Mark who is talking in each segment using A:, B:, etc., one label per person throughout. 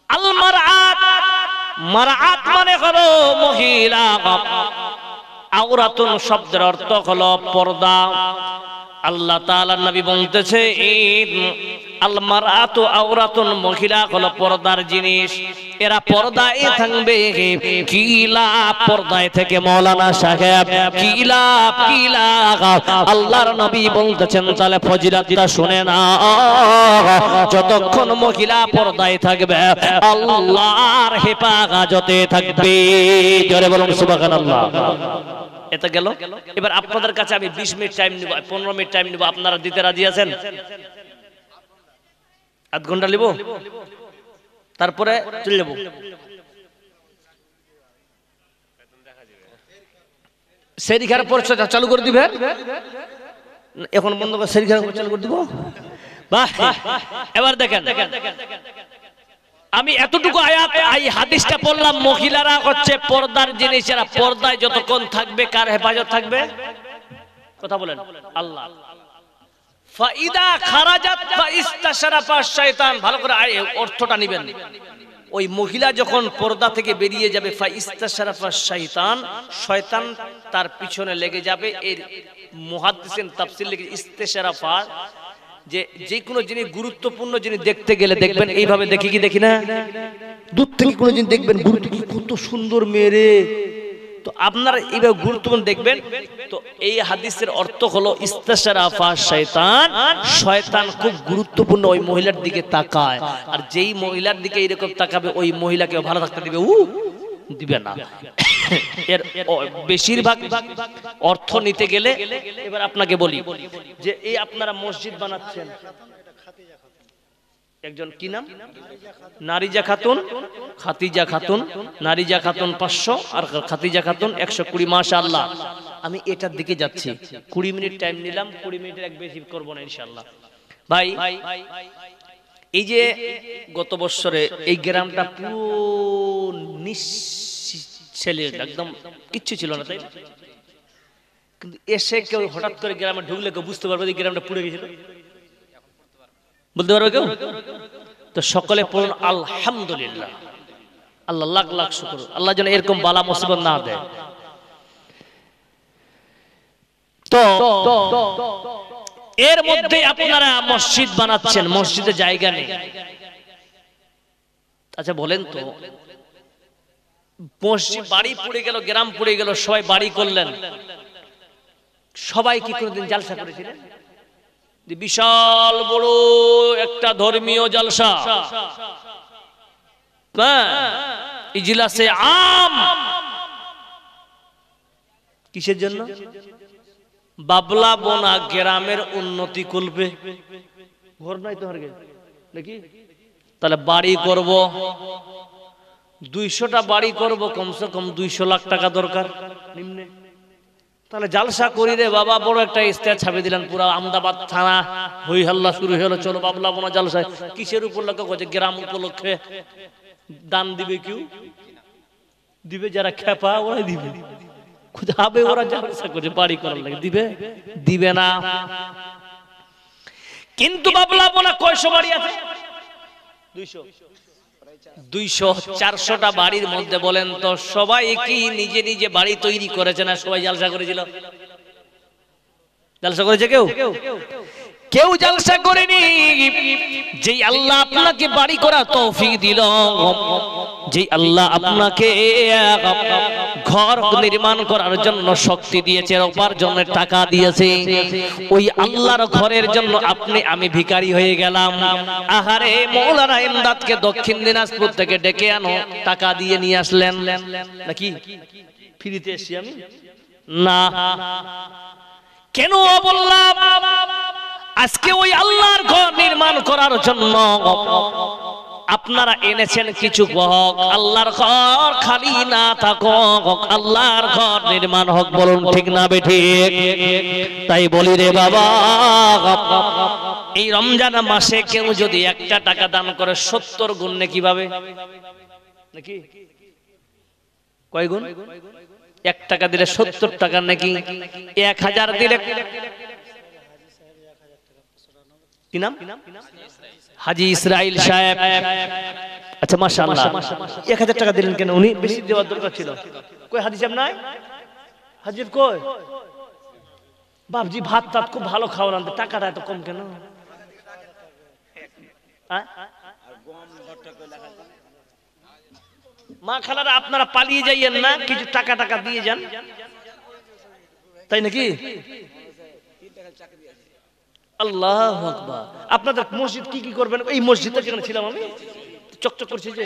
A: আল মারআত, মারআত মানে হলো মহিলা। আওরাতুন শব্দের অর্থ হলো পর্দা। আল্লাহ তাআলা নবী বলতেছে আল মারআতু আওরাতুন, মহিলা হলো পর্দার জিনিস, এরা পর্দায় থাকবে। কি লাভ পর্দায় থেকে মাওলানা সাহেব, কি লাভ, কি লাভ? আল্লাহর নবী বলতেছেন তাহলে ফজিলতটা শুনে না, যতক্ষণ মহিলা পর্দায় থাকবে আল্লাহর হেফাজতে থাকবে। জোরে বলুন সুবহানাল্লাহ। এটা গেল। এবার আপনাদের কাছে আমি 20 মিনিট টাইম নিব, 15 মিনিট টাইম নিব, আপনারা দিতে রাজি আছেন? আধ ঘন্টা নিব, তারপরে চলে যাব। সেরিখার পর চালু করে দিবে, এখন বন্ধ করে সেরিখার পর চালু করে দিব। বাহ, এবার দেখেন আমি এতটুকু আয়াত এই হাদিসটা পড়লাম, মহিলারা হচ্ছে পর্দার জিনিস, এরা পর্দায় যতক্ষণ থাকবে কার হেফাজত থাকবে? কথা বলেন আল্লাহ। ফাইদা খারাজাত ফাইস্তাশরাফা শায়তান, ভালো করে অর্থটা নেবেন। ওই মহিলা যখন পর্দা থেকে বেরিয়ে যাবে ফাইস্তাশরাফা শায়তান, শয়তান তার পিছনে লেগে যাবে। এর মুহাদ্দিসিন তাফসীর লিখে ইস্তেশরাফা, যে কোনো জিনিস গুরুত্বপূর্ণ জিনিস দেখতে গেলে দেখবেন এইভাবে দেখি কি দেখি না, দূর থেকে কোনো জিনিস দেখবেন কত সুন্দর মেয়ে, তো আপনারা এইভাবে গুরুত্বপূর্ণ দেখবেন। তো এই হাদিসের অর্থ হলো ইস্তেশরাফা শয়তান, শয়তান খুব গুরুত্বপূর্ণ ওই মহিলার দিকে তাকায়, আর যেই মহিলার দিকে এরকম তাকাবে ওই মহিলাকে ভালো থাকতে দিবে দিবে না। এর বেশিরভাগ অর্থ নিতে গেলে এবার আপনাকে বলি যে এই আপনারা মসজিদ বানাচ্ছেন, একজন কি নাম? নারিজা খাতুন, খাতিজা খাতুন, নারিজা খাতুন 500 আর খাতিজা খাতুন 120। মাশাআল্লাহ। আমি এটার দিকে যাচ্ছি, 20 মিনিট টাইম নিলাম, 20 মিনিটের এক বেশি করব না ইনশাআল্লাহ। ভাই এই যে গত বছরে এই গ্রামটা পুরো ছেলে একদম কিচ্ছু ছিল না, তাই কিন্তু এসে কেউ হঠাৎ করে গ্রামে ঢুকলে কেউ বুঝতে পারবে যে গ্রামটা পুড়ে গেছিল? বলতে পারবে কেউ? তো সকলে পড়ুন আলহামদুলিল্লাহ। আল্লাহ লাখ লাখ শুকর, আল্লাহ যেন এরকম বালা মুসিবত না দেয়। তো এর মধ্যে আপনারা মসজিদ বানাচ্ছেন, মসজিদে জায়গা নেই। আচ্ছা বলেন তো, মসজিদ বাড়ি পুড়ে গেল, গ্রাম পুড়ে গেল, সবাই বাড়ি করলেন, সবাই কি কোনদিন জালসা করেছিলেন? বিশাল বড় একটা ধর্মীয় জালসা, ইজলাসে আম, কিসের জন্য? বাবলা বোনা গ্রামের উন্নতি করবে। ঘর নাই তো নাকি? তাহলে বাড়ি করব, 200টা বাড়ি করব, কমসে কম 200 লাখ টাকা দরকার নিম্নে। তাহলে জালসা করি রে বাবা, বড় একটা ইস্তেহার ছাপিয়ে দিলেন, পুরো আহমেদাবাদ থানা হই হাল্লা শুরু হলো, চলো বাবলা বোনা জালসায়। কিসের উপলক্ষে করছে? গ্রাম উপলক্ষে। দান দিবে কেউ? দিবে যারা খেপা ওরাই দিবে, খুঁজাবে ওরা জালসা করে বাড়ি করার লাগে, দিবে? দিবে না। কিন্তু বাবলা বোনা কয়শো বাড়ি আছে? 200 400টা বাড়ির মধ্যে বলেন তো সবাই কি নিজে নিজে বাড়ি তৈরি করেছে না সবাই জালসা করেছিল? জালসা করেছে কেউ? কেউ জালসা করেনি। যেই আল্লাহ আপনাকে বাড়ি করার তৌফিক দিল, যেই আল্লাহ আপনাকে ঘর নির্মাণ করার জন্য শক্তি দিয়েছে, উপার্জনের টাকা দিয়েছে, ওই আল্লাহর ঘরের জন্য আপনি আমি ভিখারি হয়ে গেলাম। আহারে মৌলানা ইমদাদকে দক্ষিণ দিনাজপুর থেকে ডেকে আনো, টাকা দিয়ে নিয়ে আসলেন নাকি? ফ্রিতে এসছি আমি না, কেন বললাম? আজকে ওই আল্লাহর ঘর নির্মাণ করার জন্য আপনারা এনেছেন কিছু হক, আল্লাহর ঘর খালি না থাকুক, আল্লাহর ঘর নির্মাণ হোক। বলুন ঠিক না বেঠিক? তাই বলি রে বাবা, এই রমজান মাসে কেউ যদি 1টা টাকা দান করে 70 গুণ নেকি পাবে নাকি? কয় গুণ? 1 টাকা দিলে 70 টাকা নাকি? 1000 দিলে কি নাম? হাজী ইসরাইল সাহেব। আচ্ছা মাশাআল্লাহ, 1000 টাকা দিলেন কেন? উনি বেশি দেওয়ার দরকার ছিল। কই হাজী সাহেব নাই? হাজী কই? বাপজি ভাত টাত খুব ভালো খাওয়ান, টাকাটা এত কম কেন? মা খালারা আপনারা পালিয়ে যাইয়েন না, কিছু টাকা টাকা দিয়ে যান, তাই নাকি? আল্লাহু আকবার। আপনাদের মসজিদ কি কি করবেন? এই মসজিদটা যেখানে ছিলাম আমি, চকচক করছে যে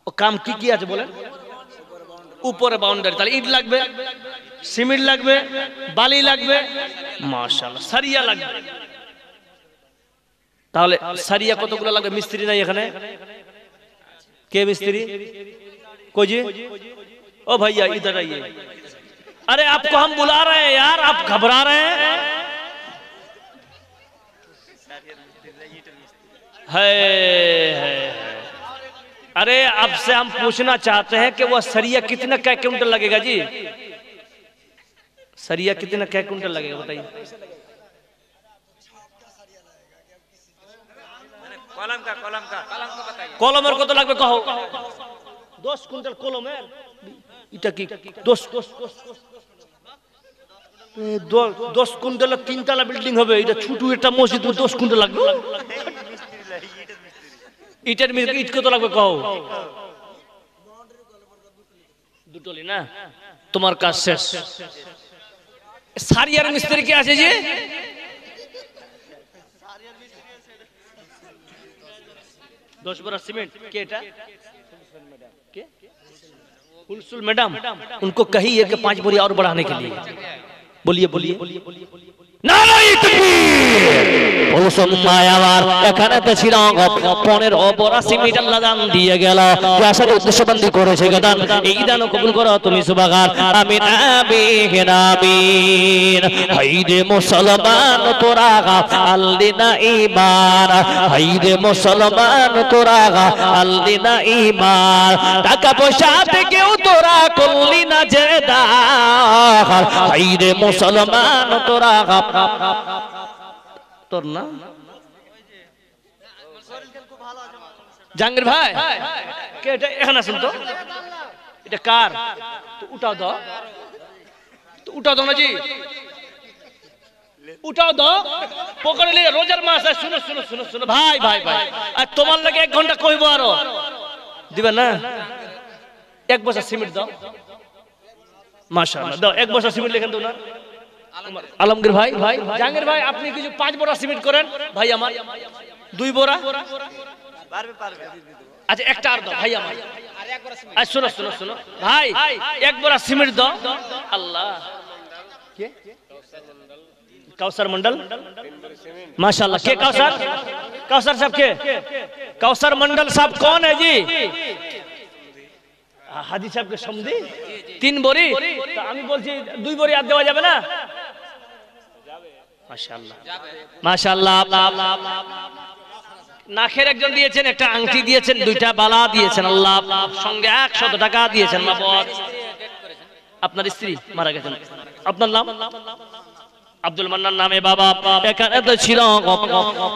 A: ও কাম কি কি আছে বলেন? উপরে বাউন্ডারি, তাহলে ইট লাগবে, সিমেন্ট লাগবে, বালি লাগবে, মাশাআল্লাহ সারিয়া লাগবে। তাহলে সারিয়া কতগুলো লাগবে? মিস্ত্রি নাই এখানে? কে মিস্ত্রি? कोई जी? ओ भैया इधर आइए। अरे आपको हम बुला रहे हैं यार, आप घबरा रहे हैं? है। अरे आपसे हम पूछना चाहते हैं कि वो सरिया कितना कै क्विंटल लगेगा जी? सरिया कितना कै क्विंटल लगेगा बताइए? कलम का बताइए। कलमेर कत लागबे कहो? 10 কুইন্টাল কলমের। এটা কি 10 কুইন্টালের 3 তলা বিল্ডিং হবে? এটা ছোট একটা মসজিদ, 10 কুইন্টাল লাগবে? ইটের মিস্ত্রি ইট কত লাগবে কও? দুটোলি না? তোমার কাজ শেষ। সারিয়ার মিস্ত্রি কি আছে যে? दस बोरा सीमेंट के एटा? फुलसुल मैडम, उनको कहिए कि 5 बोरी और बढ़ाने के लिए। बोलिए बोलिए। नाराय तकबीर। এখানে তো ছিল 15 বড় সিমেন্ট আল্লাহ দান দিয়ে গেল। আসলে উদ্দেশ্যবন্ধী করেছে গান, এই দান কবুল করো তুমি সুবহান। আমিন আমিন আমিন। হাইরে মুসলমান তোরা আল্লিনা ঈমান, হাইরে মুসলমান তোরা আল্লিনা ঈমান। টাকা পয়সা থেকেও তোরা করলি না জেদা, হাইরে মুসলমান তোরা তোর না জাহাঙ্গীর ভাই কে এটা? এখানে আসুন তো, এটা কার? তো উঠাও দাও, তো উঠাও দাও না জি, উঠাও দাও। পকড়ে নিয়ে রোজার মাস। শুনো শুনো শুনো শুনো ভাই ভাই ভাই, আর তোমার লাগে 1 ঘন্টা কইব আরো দিবে না? 1 বস্তা সিমেন্ট দাও। মাশাআল্লাহ দাও, 1 বস্তা সিমেন্ট লিখেন দাও না। আলমগীর ভাই ভাই জাহাঙ্গীর ভাই আপনি কিছু 5 বোরা সিমেন্ট করেন ভাই আমার। 2 বোরা পারবে। আচ্ছা একটা আর দাও ভাই আমার। আর 1 বোরা সিমেন্ট। শোনো শোনো শোনো ভাই, 1 বোরা সিমেন্ট দাও। আল্লাহ কে? কাউসার मंडल माशाल्लाह। के काउसर? काउसर साहब के? काउसर मंडल साहब कौन है जी? हाजी साहब के समधी। 3 बोरी তো আমি বলছি 2 बोरी আর দেওয়া যাবে না? মাশাআল্লাহ মাশাআল্লাহ। নাখের একজন দিয়েছেন, একটা আংটি দিয়েছেন, 2টা বালা দিয়েছেন, আল্লাহ সঙ্গে 100 টাকা দিয়েছেন। মাবুদ আপনার স্ত্রী মারা গেছেন, আপনার নাম? আব্দুল মান্নান নামে বাবা। এখানে তো ছিল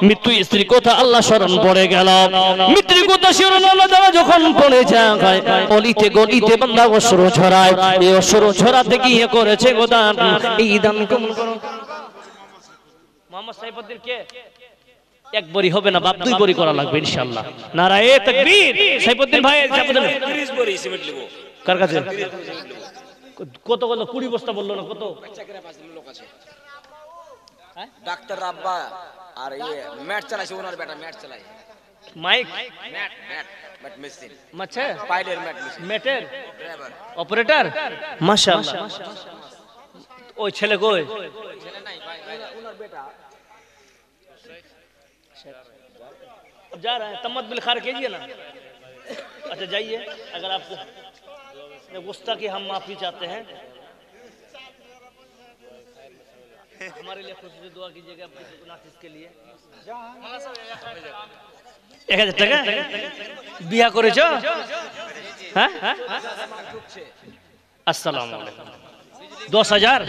A: মৃত্যু স্ত্রী কথা আল্লাহ স্মরণ পড়ে গেল। মৃত্যুর কথা স্মরণ আল্লাহ দ্বারা যখন পড়ে যায়, অলিতে গলিতে বান্দা অশ্রু ছড়ায়। এই অশ্রু ছড়াতে গিয়ে করেছে গোদান, এই দান কবুল করো। মোহাম্মদ সাইফুদ্দিন কে? 1 বড়ি হবে না বাপ, 2 বড়ি করা লাগবে ইনশাআল্লাহ। নারায়ে তাকবীর। সাইফুদ্দিন ভাই 30 বড়ি সিমেন্ট লিবো। কার কাছে? কত কত 20 বস্তা বললো না কত? লোক আছে ডাক্তার রাব্বা আর এই ম্যাট চালাইছে, ওনার বেটা ম্যাট চালায়। মাইক ম্যাট মেশিন মাছে পাইলের ম্যাট মেশিন, ম্যাটের ড্রাইভার অপারেটর। মাশাআল্লাহ। ওই ছেলে কই? ছেলে নাই ভাই, ওনার বেটা। अब जा रहे हैं, तम्मत बिलखार कीजिए ना। अच्छा जाइए, अगर आपको गुस्ता की हम माफी चाहते हैं, हमारे लिए खुशी से दुआ कीजिएगा नासिस के लिए। 1000 টাকা বিয়া করেছো? হ্যাঁ আসসালামু আলাইকুম। 10,000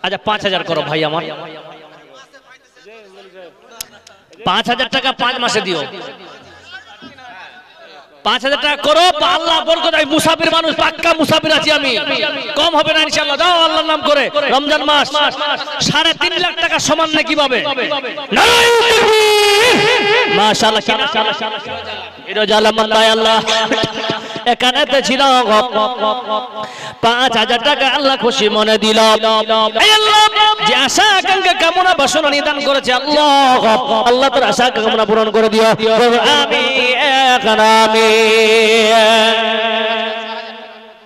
A: আচ্ছা 5000 করো ভাই আমার, 5000 টাকা 5 মাসে দিও, 5000 টাকা করো। আল্লাহ বরকত, আমি মুসাফির মানুষ, পাক্কা মুসাফির আছি আমি, কম হবে না ইনশাআল্লাহ। দাও আল্লাহর নাম করে, রমজান মাস 3.5 লাখ টাকা সমান না কিভাবে? মাশাআল্লাহ, আল্লাহ এখানেতে ছিল 5000 টাকা আল্লাহ খুশি মনে দিল। যে আশা আকাঙ্ক্ষা কামনা বাসনা নিদান করেছে আল্লাহ, আল্লাহ তার আশা কামনা পূরণ করে দিও। আমি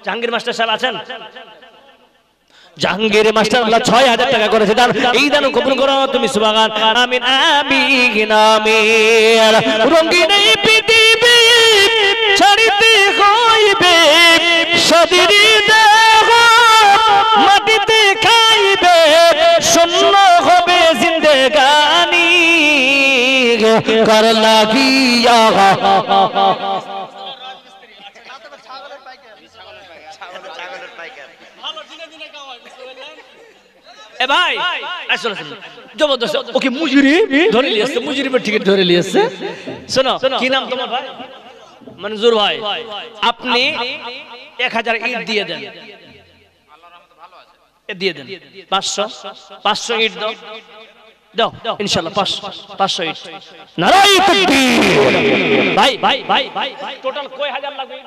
A: জাহাঙ্গীর মাস্টার সাহেব আছেন? জাহাঙ্গীর মাস্টার আল্লাহ 6000 টাকা করেছে দান, এই দান কবুল করো তুমি, সুবহান আমিন আমিন আমিন। রঙিন এই পৃথিবী ছাড়িতে হইবে, সদিরি দেহ মাটিতে খাইবে, শূন্য হবে জিন্দেগানি কর লাগিয়া। এ ভাই আসলে জবরদস্ত ওকে মুজরি ধরে লিয়েছে, মুজরিবের টিকিট ধরে লিয়েছে। শোনো কি নাম তোমার ভাই? মনজুর ভাই, আপনি 1000 ইট দিয়ে দেন, দিয়ে দেন 500 ইট দাও, দাও ইনশাআল্লাহ 500 ইট। নারায়ে তাকবীর। ভাই ভাই ভাই ভাই টোটাল কয় হাজার লাগবে?